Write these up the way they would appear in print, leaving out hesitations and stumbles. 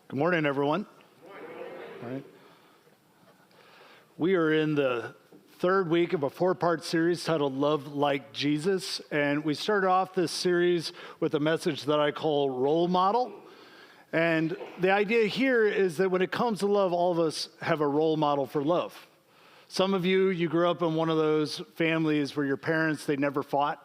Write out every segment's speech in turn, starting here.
Good morning, everyone. All right. We are in the third week of a four-part series titled Love Like Jesus, and we started off this series with a message that I call Role Model. And the idea here is that when it comes to love, all of us have a role model for love. Some of you grew up in one of those families where your parents, they never fought.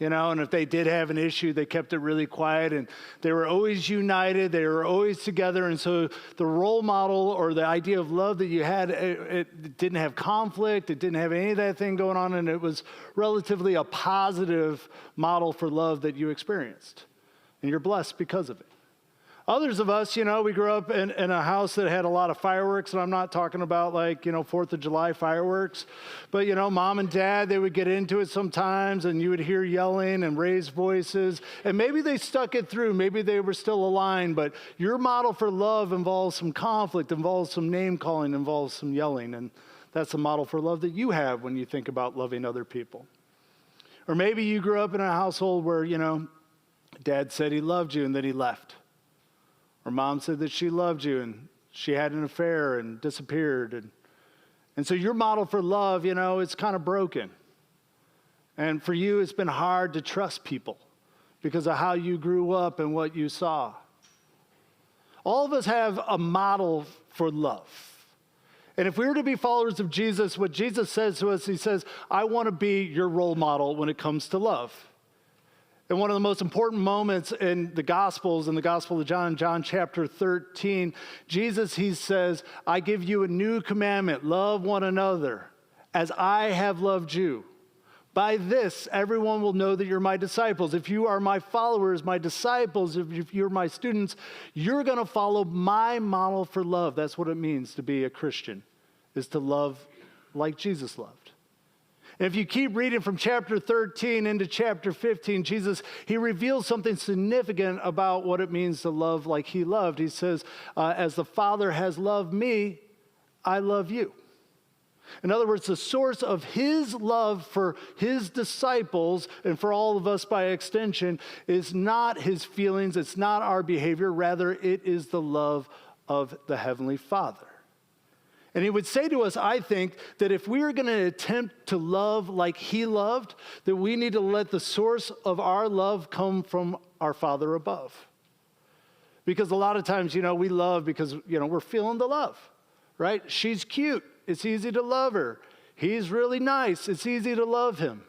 And if they did have an issue, they kept it really quiet, and they were always united, they were always together, and so the role model or the idea of love that you had, it didn't have conflict, it didn't have any of that thing going on, and it was relatively a positive model for love that you experienced, and you're blessed because of it. Others of us, we grew up in a house that had a lot of fireworks, and I'm not talking about 4th of July fireworks, but mom and dad, they would get into it sometimes, and you would hear yelling and raised voices, and maybe they stuck it through, maybe they were still aligned, but your model for love involves some conflict, involves some name calling, involves some yelling, and that's the model for love that you have when you think about loving other people. Or maybe you grew up in a household where, dad said he loved you and then he left. Or mom said that she loved you and she had an affair and disappeared. And so your model for love, it's kind of broken. And for you, it's been hard to trust people because of how you grew up and what you saw. All of us have a model for love. And if we were to be followers of Jesus, what Jesus says to us, he says, I want to be your role model when it comes to love. And one of the most important moments in the Gospels, in the Gospel of John, John chapter 13, Jesus, he says, I give you a new commandment, love one another as I have loved you. By this, everyone will know that you're my disciples. If you are my followers, my disciples, if you're my students, you're going to follow my model for love. That's what it means to be a Christian, is to love like Jesus loved. And if you keep reading from chapter 13 into chapter 15, Jesus, he reveals something significant about what it means to love like he loved. He says, as the Father has loved me, I love you. In other words, the source of his love for his disciples and for all of us by extension is not his feelings, it's not our behavior, rather it is the love of the Heavenly Father. And he would say to us, I think, that if we are going to attempt to love like he loved, that we need to let the source of our love come from our Father above. Because a lot of times, we love because, we're feeling the love, right? She's cute. It's easy to love her. He's really nice. It's easy to love him.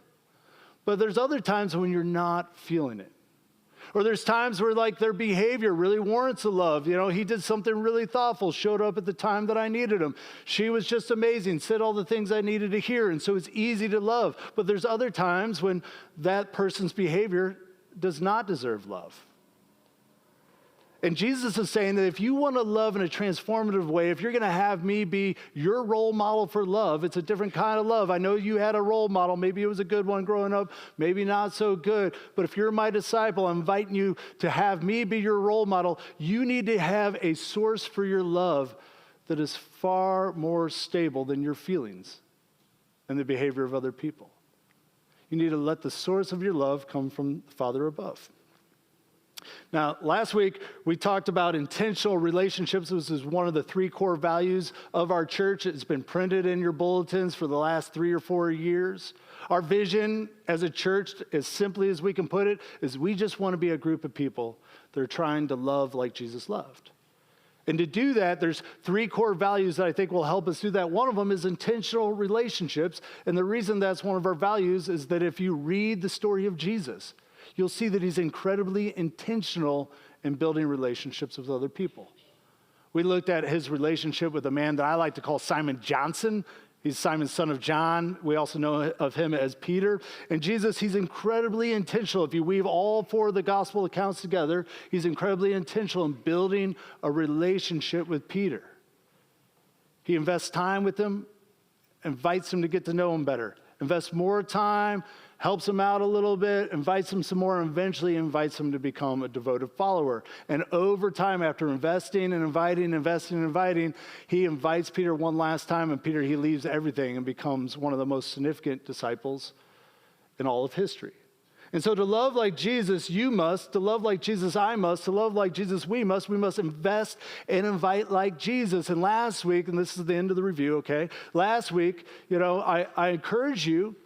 But there's other times when you're not feeling it. Or there's times where their behavior really warrants a love. He did something really thoughtful, showed up at the time that I needed him. She was just amazing, said all the things I needed to hear, and so it's easy to love. But there's other times when that person's behavior does not deserve love. And Jesus is saying that if you want to love in a transformative way, if you're going to have me be your role model for love, it's a different kind of love. I know you had a role model. Maybe it was a good one growing up, maybe not so good. But if you're my disciple, I'm inviting you to have me be your role model. You need to have a source for your love that is far more stable than your feelings and the behavior of other people. You need to let the source of your love come from the Father above. Now, last week, we talked about intentional relationships. This is one of the 3 core values of our church. It's been printed in your bulletins for the last 3 or 4 years. Our vision as a church, as simply as we can put it, is we just want to be a group of people that are trying to love like Jesus loved. And to do that, there's 3 core values that I think will help us do that. One of them is intentional relationships. And the reason that's one of our values is that if you read the story of Jesus, you'll see that he's incredibly intentional in building relationships with other people. We looked at his relationship with a man that I like to call Simon Johnson. He's Simon, son of John. We also know of him as Peter. And Jesus, he's incredibly intentional. If you weave all 4 of the gospel accounts together, he's incredibly intentional in building a relationship with Peter. He invests time with him, invites him to get to know him better, invests more time, helps him out a little bit, invites him some more, and eventually invites him to become a devoted follower. And over time, after investing and inviting, he invites Peter one last time, and Peter, he leaves everything and becomes one of the most significant disciples in all of history. And so to love like Jesus, you must. To love like Jesus, I must. To love like Jesus, we must. We must invest and invite like Jesus. And last week, and this is the end of the review, okay? Last week, I encourage you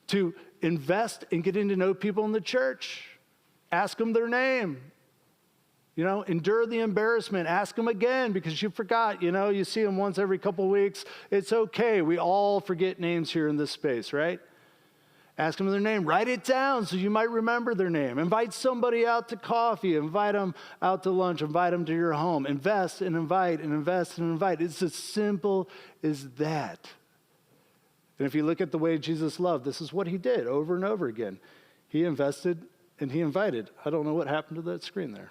to invest in getting to know people in the church. Ask them their name. Endure the embarrassment. Ask them again because you forgot. You see them once every couple of weeks. It's okay. We all forget names here in this space, right? Ask them their name. Write it down so you might remember their name. Invite somebody out to coffee. Invite them out to lunch. Invite them to your home. Invest and invite and invest and invite. It's as simple as that. And if you look at the way Jesus loved, this is what he did over and over again. He invested and he invited. I don't know what happened to that screen there.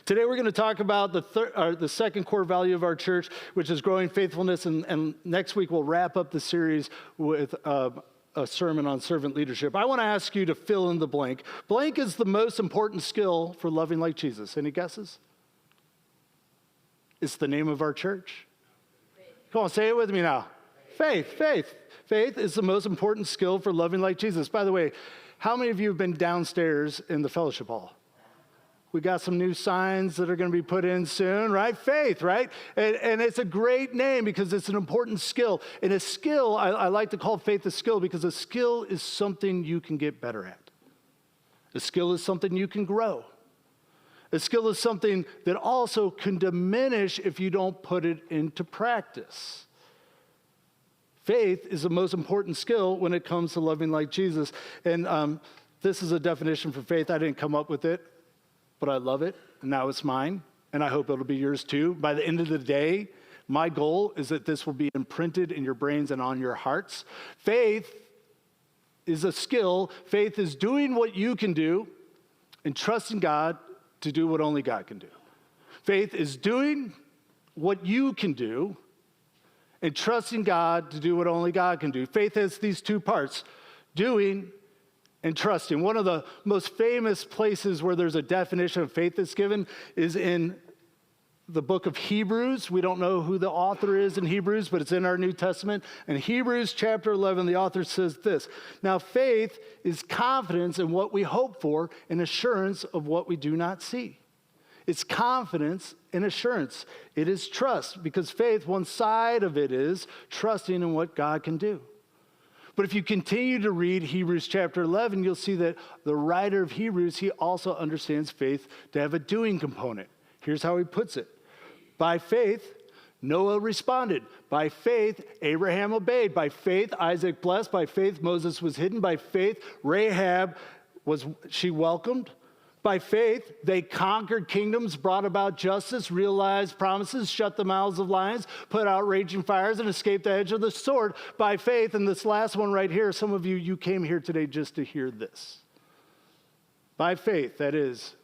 Today we're going to talk about the second core value of our church, which is growing faithfulness. And next week we'll wrap up the series with a sermon on servant leadership. I want to ask you to fill in the blank. Blank is the most important skill for loving like Jesus. Any guesses? It's the name of our church. Come on, say it with me now. Faith. Faith is the most important skill for loving like Jesus. By the way, how many of you have been downstairs in the fellowship hall? We got some new signs that are going to be put in soon, right? Faith, right? And it's a great name because it's an important skill. And a skill, I like to call faith a skill because a skill is something you can get better at. A skill is something you can grow. A skill is something that also can diminish if you don't put it into practice. Faith is the most important skill when it comes to loving like Jesus. And this is a definition for faith. I didn't come up with it, but I love it, and now it's mine, and I hope it'll be yours too. By the end of the day, my goal is that this will be imprinted in your brains and on your hearts. Faith is a skill. Faith is doing what you can do and trusting God to do what only God can do. Faith is doing what you can do and trusting God to do what only God can do. Faith has these two parts, doing and trusting. One of the most famous places where there's a definition of faith that's given is in the book of Hebrews. We don't know who the author is in Hebrews, but it's in our New Testament. In Hebrews chapter 11, the author says this: "Now faith is confidence in what we hope for and assurance of what we do not see." It's confidence and assurance. It is trust, because faith, one side of it is trusting in what God can do. But if you continue to read Hebrews chapter 11, you'll see that the writer of Hebrews, he also understands faith to have a doing component. Here's how he puts it. By faith, Noah responded. By faith, Abraham obeyed. By faith, Isaac blessed. By faith, Moses was hidden. By faith, Rahab she welcomed. By faith, they conquered kingdoms, brought about justice, realized promises, shut the mouths of lions, put out raging fires, and escaped the edge of the sword. By faith, and this last one right here, some of you came here today just to hear this. By faith, that is,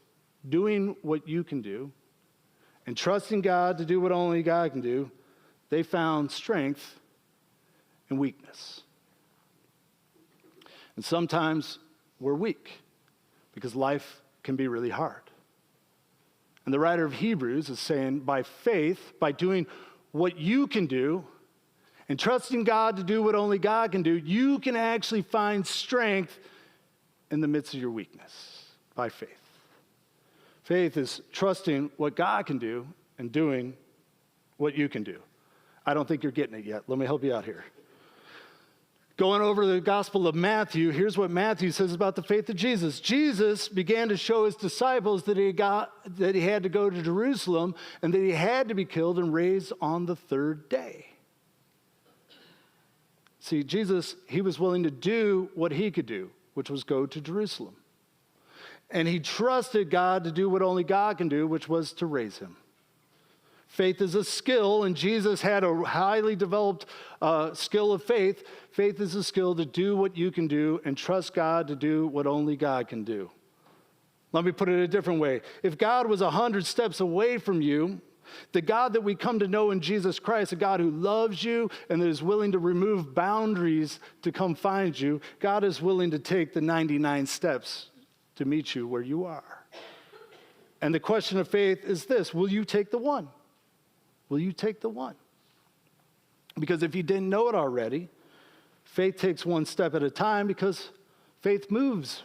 doing what you can do and trusting God to do what only God can do, they found strength in weakness. And sometimes we're weak because life can be really hard. And the writer of Hebrews is saying, by faith, by doing what you can do and trusting God to do what only God can do, you can actually find strength in the midst of your weakness by faith. Faith is trusting what God can do and doing what you can do. I don't think you're getting it yet. Let me help you out here. Going over the Gospel of Matthew, here's what Matthew says about the faith of Jesus. Jesus began to show his disciples that he had to go to Jerusalem and that he had to be killed and raised on the third day. See, Jesus, he was willing to do what he could do, which was go to Jerusalem. And he trusted God to do what only God can do, which was to raise him. Faith is a skill, and Jesus had a highly developed skill of faith. Faith is a skill to do what you can do and trust God to do what only God can do. Let me put it a different way. If God was 100 steps away from you, the God that we come to know in Jesus Christ, a God who loves you and that is willing to remove boundaries to come find you, God is willing to take the 99 steps to meet you where you are. And the question of faith is this: will you take the one? Will you take the one? Because if you didn't know it already, faith takes one step at a time because Faith moves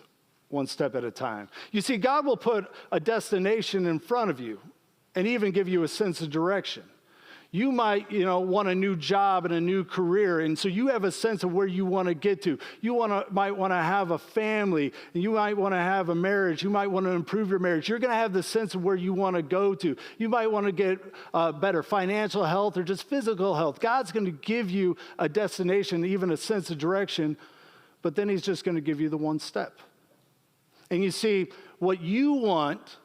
one step at a time. You see, God will put a destination in front of you and even give you a sense of direction. You might, want a new job and a new career, and so you have a sense of where you want to get to. You might want to have a family, and you might want to have a marriage. You might want to improve your marriage. You're going to have the sense of where you want to go to. You might want to get better financial health or just physical health. God's going to give you a destination, even a sense of direction, but then he's just going to give you the one step. And you see, what you want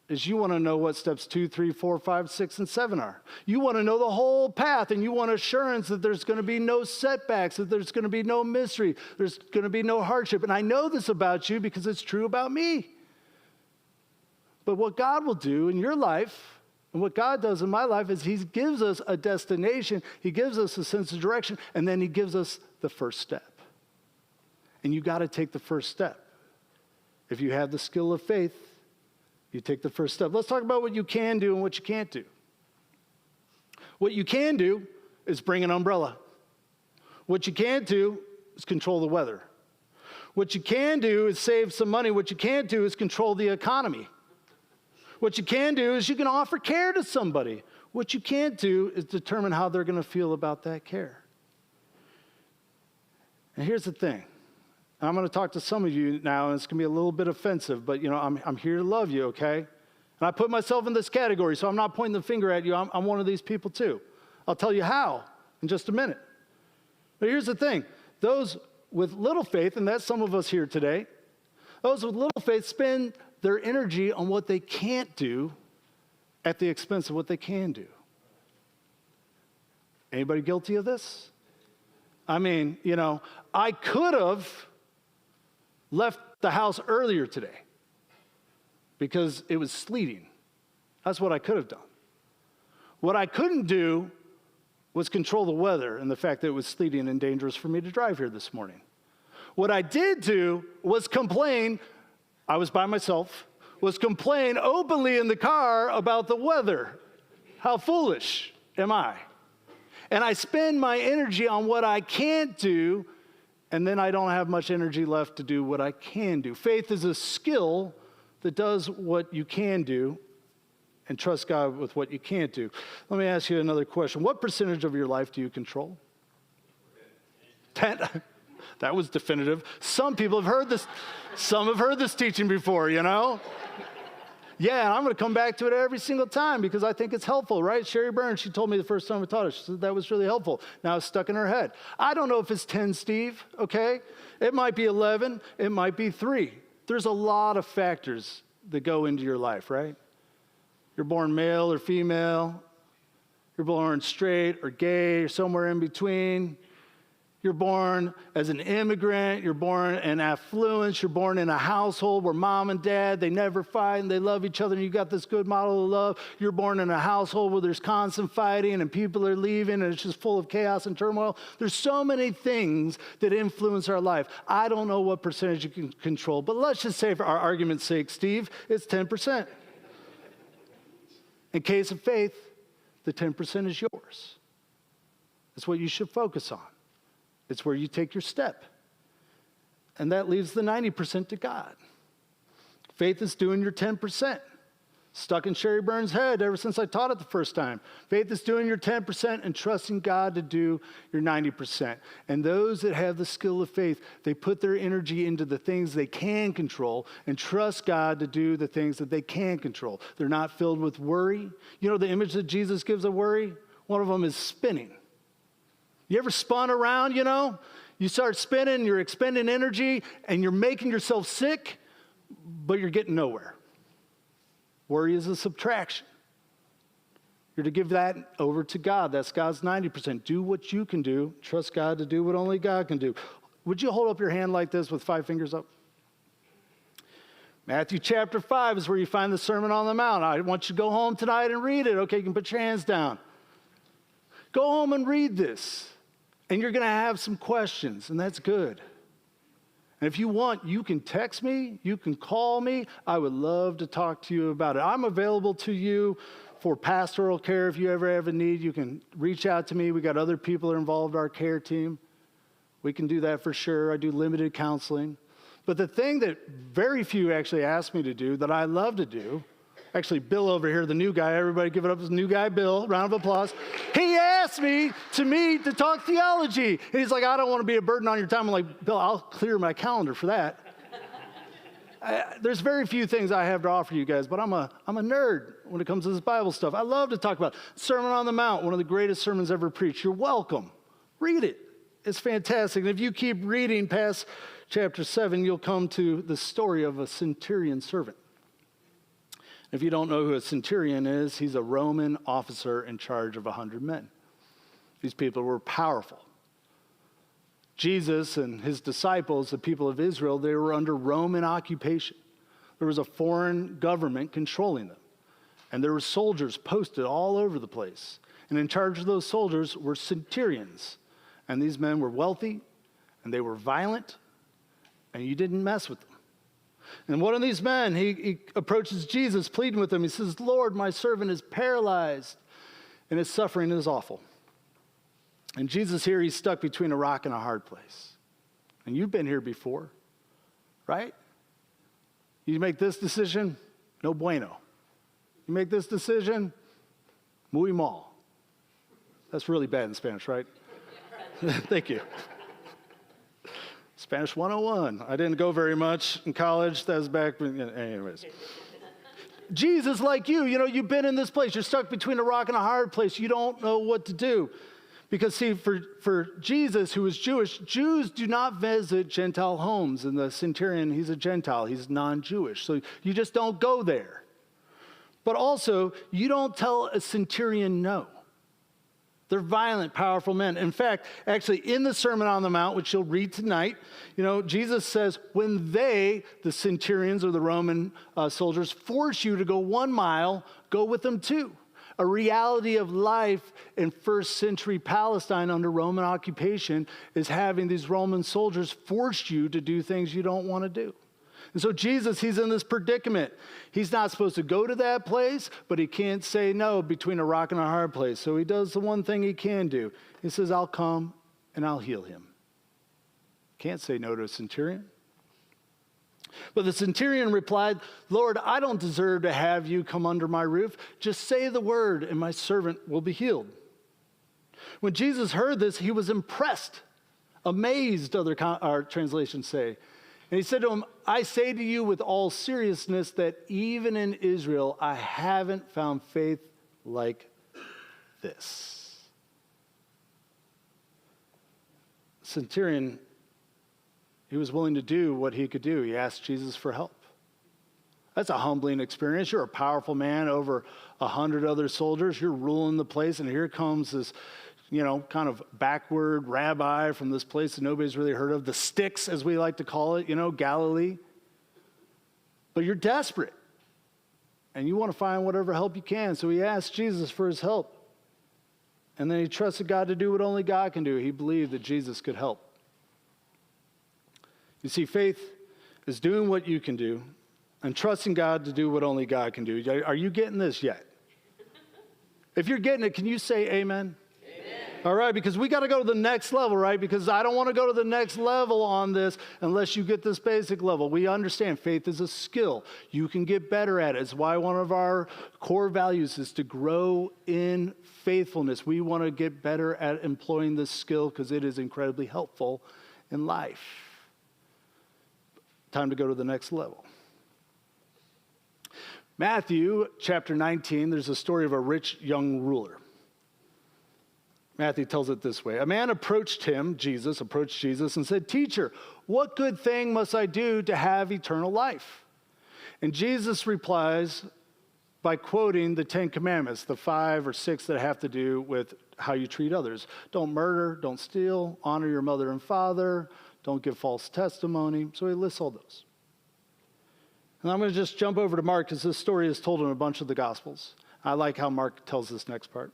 is you want to know what steps 2, 3, 4, 5, 6, and 7 are. You want to know the whole path, and you want assurance that there's going to be no setbacks, that there's going to be no mystery, there's going to be no hardship. And I know this about you because it's true about me. But what God will do in your life, and what God does in my life, is he gives us a destination, he gives us a sense of direction, and then he gives us the first step. And you got to take the first step. If you have the skill of faith, you take the first step. Let's talk about what you can do and what you can't do. What you can do is bring an umbrella. What you can't do is control the weather. What you can do is save some money. What you can't do is control the economy. What you can do is you can offer care to somebody. What you can't do is determine how they're going to feel about that care. And here's the thing. I'm going to talk to some of you now, and it's going to be a little bit offensive, but, I'm here to love you, okay? And I put myself in this category, so I'm not pointing the finger at you. I'm one of these people, too. I'll tell you how in just a minute. But here's the thing. Those with little faith, and that's some of us here today, those with little faith spend their energy on what they can't do at the expense of what they can do. Anybody guilty of this? I mean, I could have left the house earlier today because it was sleeting. That's what I could have done. What I couldn't do was control the weather and the fact that it was sleeting and dangerous for me to drive here this morning. What I did do was complain. I was by myself, was complain openly in the car about the weather. How foolish am I? And I spend my energy on what I can't do, and then I don't have much energy left to do what I can do. Faith is a skill that does what you can do and trust God with what you can't do. Let me ask you another question. What percentage of your life do you control? 10. That was definitive. Some people have heard this. Some have heard this teaching before, Yeah, and I'm going to come back to it every single time because I think it's helpful, right? Sherry Burns, she told me the first time I taught her, she said that was really helpful. Now it's stuck in her head. I don't know if it's 10, Steve, okay? It might be 11. It might be 3. There's a lot of factors that go into your life, right? You're born male or female. You're born straight or gay or somewhere in between. You're born as an immigrant. You're born in affluence. You're born in a household where mom and dad, they never fight and they love each other and you got this good model of love. You're born in a household where there's constant fighting and people are leaving and it's just full of chaos and turmoil. There's so many things that influence our life. I don't know what percentage you can control, but let's just say for our argument's sake, Steve, it's 10%. In case of faith, the 10% is yours. It's what you should focus on. It's where you take your step. And that leaves the 90% to God. Faith is doing your 10%. Stuck in Sherry Burns' head ever since I taught it the first time. Faith is doing your 10% and trusting God to do your 90%. And those that have the skill of faith, they put their energy into the things they can control and trust God to do the things that they can control. They're not filled with worry. You know the image that Jesus gives of worry? One of them is spinning. You ever spun around, You start spinning, you're expending energy, and you're making yourself sick, but you're getting nowhere. Worry is a subtraction. You're to give that over to God. That's God's 90%. Do what you can do. Trust God to do what only God can do. Would you hold up your hand like this with 5 fingers up? Matthew chapter 5 is where you find the Sermon on the Mount. I want you to go home tonight and read it. Okay, you can put your hands down. Go home and read this. And you're going to have some questions, and that's good. And if you want, you can text me, you can call me. I would love to talk to you about it. I'm available to you for pastoral care if you ever have a need. You can reach out to me. We got other people that are involved in our care team. We can do that for sure. I do limited counseling. But the thing that very few actually ask me to do that I love to do, actually Bill over here, the new guy, everybody give it up as new guy Bill, round of applause. He asked me to talk theology. And he's like, I don't want to be a burden on your time. I'm like, Bill, I'll clear my calendar for that. There's very few things I have to offer you guys, but I'm a nerd when it comes to this Bible stuff. I love to talk about Sermon on the Mount, one of the greatest sermons ever preached. You're welcome. Read it. It's fantastic. And if you keep reading past chapter 7, you'll come to the story of a centurion servant. If you don't know who a centurion is, he's a Roman officer in charge of 100 men. These people were powerful. Jesus and his disciples, the people of Israel, they were under Roman occupation. There was a foreign government controlling them. And there were soldiers posted all over the place. And in charge of those soldiers were centurions. And these men were wealthy, and they were violent, and you didn't mess with them. And one of these men, he approaches Jesus, pleading with him. He says, Lord, my servant is paralyzed, and his suffering is awful. And Jesus here, he's stuck between a rock and a hard place. And you've been here before, right? You make this decision, no bueno. You make this decision, muy mal. That's really bad in Spanish, right? Thank you. Spanish 101. I didn't go very much in college. That was back when, anyways. Jesus, like you've been in this place. You're stuck between a rock and a hard place. You don't know what to do. Because, see, for Jesus, who was Jewish, Jews do not visit Gentile homes. And the centurion, he's a Gentile. He's non-Jewish. So you just don't go there. But also, you don't tell a centurion no. They're violent, powerful men. In fact, actually, in the Sermon on the Mount, which you'll read tonight, Jesus says, when they, the centurions or the Roman soldiers, force you to go 1 mile, go with them too. A reality of life in first century Palestine under Roman occupation is having these Roman soldiers force you to do things you don't want to do. And so Jesus, he's in this predicament. He's not supposed to go to that place, but he can't say no between a rock and a hard place. So he does the one thing he can do. He says, I'll come and I'll heal him. Can't say no to a centurion. But the centurion replied, Lord, I don't deserve to have you come under my roof. Just say the word and my servant will be healed. When Jesus heard this, he was impressed, amazed, our translations say. And he said to him, I say to you with all seriousness that even in Israel, I haven't found faith like this. Centurion, he was willing to do what he could do. He asked Jesus for help. That's a humbling experience. You're a powerful man over 100 other soldiers. You're ruling the place, and here comes this kind of backward rabbi from this place that nobody's really heard of, the sticks, as we like to call it, Galilee. But you're desperate, and you want to find whatever help you can. So he asked Jesus for his help. And then he trusted God to do what only God can do. He believed that Jesus could help. You see, faith is doing what you can do and trusting God to do what only God can do. Are you getting this yet? If you're getting it, can you say amen? All right, because we got to go to the next level, right? Because I don't want to go to the next level on this unless you get this basic level. We understand faith is a skill. You can get better at it. It's why one of our core values is to grow in faithfulness. We want to get better at employing this skill because it is incredibly helpful in life. Time to go to the next level. Matthew chapter 19, there's a story of a rich young ruler. Matthew tells it this way. A man approached Jesus, and said, Teacher, what good thing must I do to have eternal life? And Jesus replies by quoting the 10 Commandments, the 5 or 6 that have to do with how you treat others. Don't murder, don't steal, honor your mother and father, don't give false testimony. So he lists all those. And I'm going to just jump over to Mark because this story is told in a bunch of the Gospels. I like how Mark tells this next part.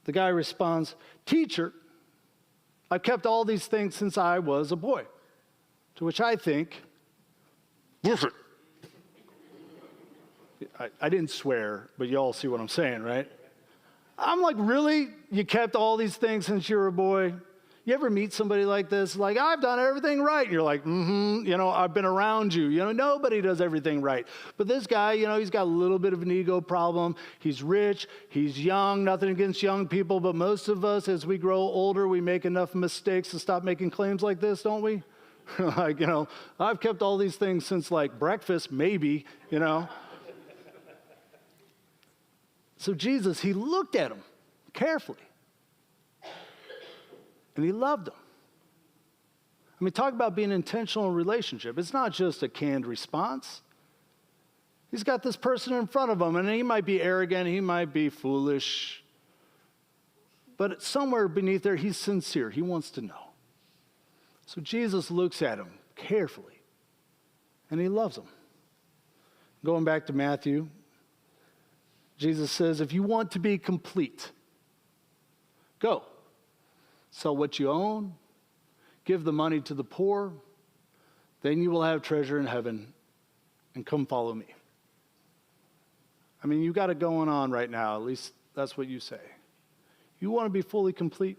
The guy responds, Teacher, I've kept all these things since I was a boy. To which I think, listen. I didn't swear, but you all see what I'm saying, right? I'm like, really? You kept all these things since you were a boy? You ever meet somebody like this? Like, I've done everything right. And you're like, I've been around you. Nobody does everything right. But this guy, he's got a little bit of an ego problem. He's rich. He's young. Nothing against young people. But most of us, as we grow older, we make enough mistakes to stop making claims like this, don't we? Like, I've kept all these things since like breakfast, maybe, So Jesus, he looked at him carefully. And he loved them. I mean, talk about being intentional in a relationship. It's not just a canned response. He's got this person in front of him, and he might be arrogant, he might be foolish, but somewhere beneath there, he's sincere. He wants to know. So Jesus looks at him carefully, and he loves him. Going back to Matthew, Jesus says, if you want to be complete, go. Sell what you own, give the money to the poor, then you will have treasure in heaven, and come follow me. I mean, you got it going on right now, at least that's what you say. You want to be fully complete.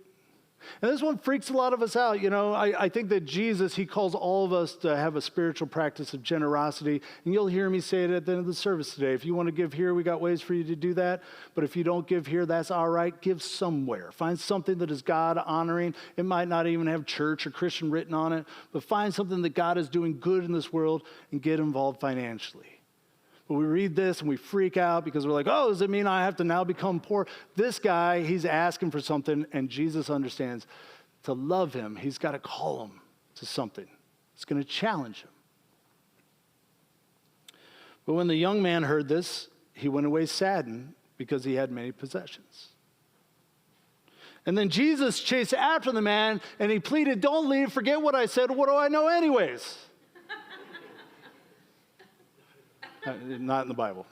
And this one freaks a lot of us out. I think that Jesus, he calls all of us to have a spiritual practice of generosity. And you'll hear me say it at the end of the service today. If you want to give here, we got ways for you to do that. But if you don't give here, that's all right. Give somewhere. Find something that is God honoring. It might not even have church or Christian written on it. But find something that God is doing good in this world and get involved financially. But we read this and we freak out because we're like, oh, does it mean I have to now become poor? This guy, he's asking for something, and Jesus understands to love him, he's got to call him to something. It's going to challenge him. But when the young man heard this, he went away saddened because he had many possessions. And then Jesus chased after the man, and he pleaded, don't leave, forget what I said, what do I know anyways? Not in the Bible.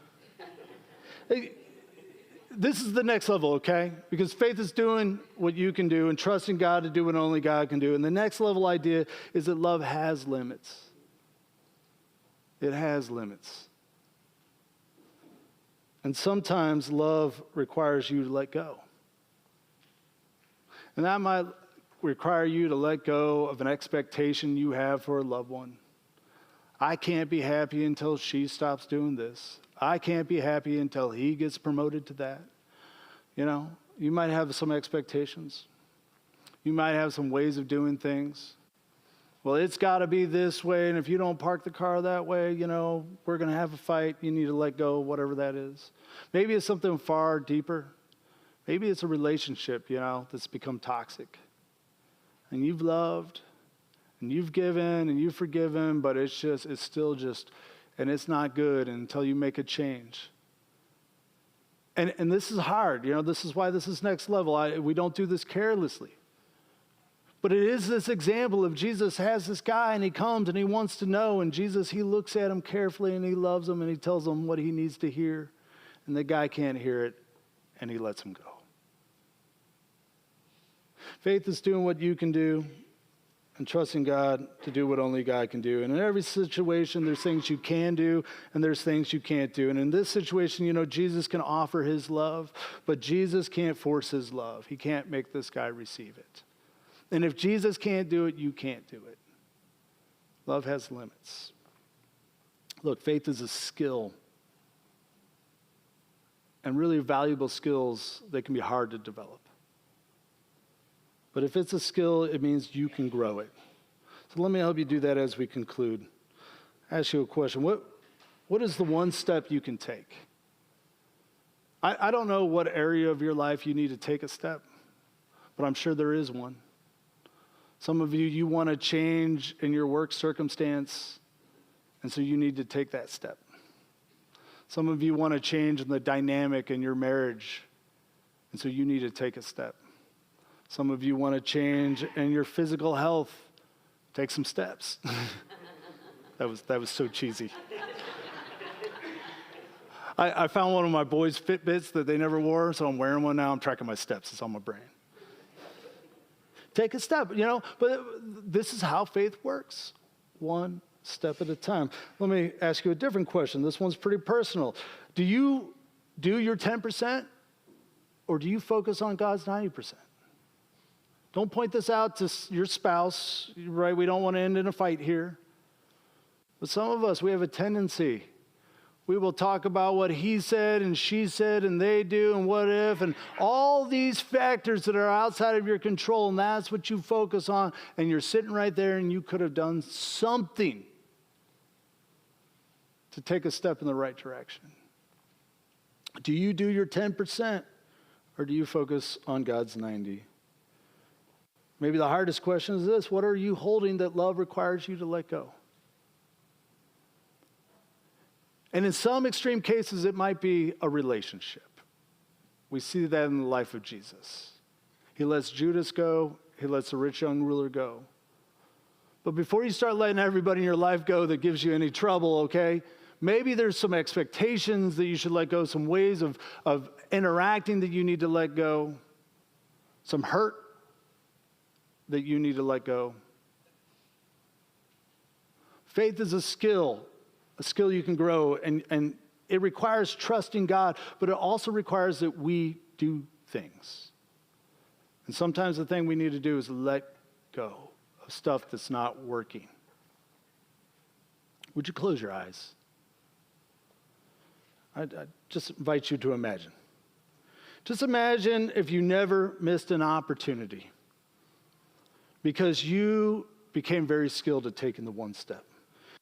This is the next level, okay? Because faith is doing what you can do and trusting God to do what only God can do. And the next level idea is that love has limits. It has limits. And sometimes love requires you to let go. And that might require you to let go of an expectation you have for a loved one. I can't be happy until she stops doing this. I can't be happy until he gets promoted to that. You might have some expectations. You might have some ways of doing things. Well, it's got to be this way, and if you don't park the car that way, we're going to have a fight. You need to let go, whatever that is. Maybe it's something far deeper. Maybe it's a relationship, that's become toxic. And you've loved, and you've given, and you've forgiven, but it's still just, and it's not good until you make a change. And this is hard. This is why this is next level. We don't do this carelessly. But it is this example of Jesus has this guy, and he comes, and he wants to know, and Jesus, he looks at him carefully, and he loves him, and he tells him what he needs to hear. And the guy can't hear it, and he lets him go. Faith is doing what you can do, and trusting God to do what only God can do. And in every situation, there's things you can do, and there's things you can't do. And in this situation, Jesus can offer his love, but Jesus can't force his love. He can't make this guy receive it. And if Jesus can't do it, you can't do it. Love has limits. Look, faith is a skill. And really valuable skills, they can be hard to develop. But if it's a skill, it means you can grow it. So let me help you do that as we conclude. I ask you a question. What is the one step you can take? I don't know what area of your life you need to take a step, but I'm sure there is one. Some of you want to change in your work circumstance, and so you need to take that step. Some of you want to change in the dynamic in your marriage, and so you need to take a step. Some of you want to change in your physical health. Take some steps. That was so cheesy. I found one of my boys' Fitbits that they never wore, so I'm wearing one now. I'm tracking my steps. It's on my brain. Take a step, but this is how faith works. One step at a time. Let me ask you a different question. This one's pretty personal. Do you do your 10%, or do you focus on God's 90%? Don't point this out to your spouse, right? We don't want to end in a fight here. But some of us, we have a tendency. We will talk about what he said and she said and they do and what if and all these factors that are outside of your control, and that's what you focus on, and you're sitting right there and you could have done something to take a step in the right direction. Do you do your 10% or do you focus on God's 90? Maybe the hardest question is this: what are you holding that love requires you to let go? And in some extreme cases, it might be a relationship. We see that in the life of Jesus. He lets Judas go. He lets the rich young ruler go. But before you start letting everybody in your life go that gives you any trouble, okay, maybe there's some expectations that you should let go, some ways of interacting that you need to let go, some hurt that you need to let go. Faith is a skill you can grow, and it requires trusting God, but it also requires that we do things. And sometimes the thing we need to do is let go of stuff that's not working. Would you close your eyes? I just invite you to imagine. Just imagine if you never missed an opportunity because you became very skilled at taking the one step.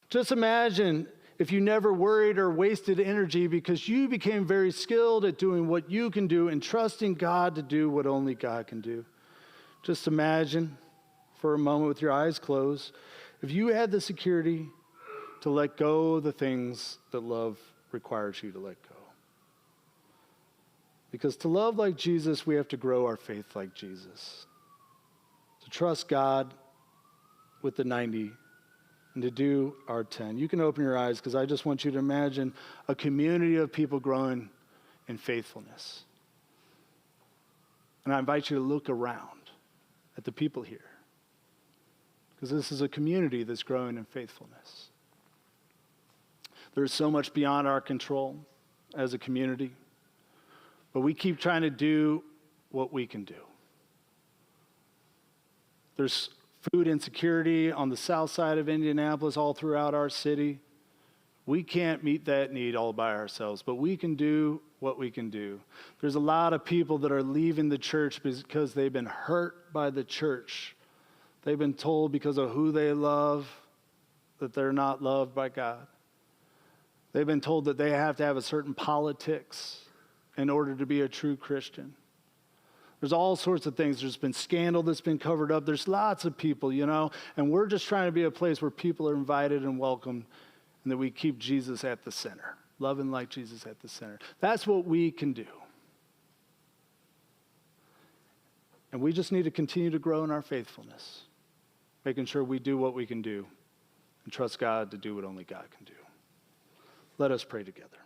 Just imagine if you never worried or wasted energy because you became very skilled at doing what you can do and trusting God to do what only God can do. Just imagine for a moment with your eyes closed, if you had the security to let go of the things that love requires you to let go. Because to love like Jesus, we have to grow our faith like Jesus. To trust God with the 90 and to do our 10. You can open your eyes because I just want you to imagine a community of people growing in faithfulness. And I invite you to look around at the people here because this is a community that's growing in faithfulness. There's so much beyond our control as a community, but we keep trying to do what we can do. There's food insecurity on the Southside of Indianapolis, all throughout our city. We can't meet that need all by ourselves, but we can do what we can do. There's a lot of people that are leaving the church because they've been hurt by the church. They've been told because of who they love that they're not loved by God. They've been told that they have to have a certain politics in order to be a true Christian. There's all sorts of things. There's been scandal that's been covered up. There's lots of people, and we're just trying to be a place where people are invited and welcomed and that we keep Jesus at the center, loving like Jesus at the center. That's what we can do. And we just need to continue to grow in our faithfulness, making sure we do what we can do and trust God to do what only God can do. Let us pray together.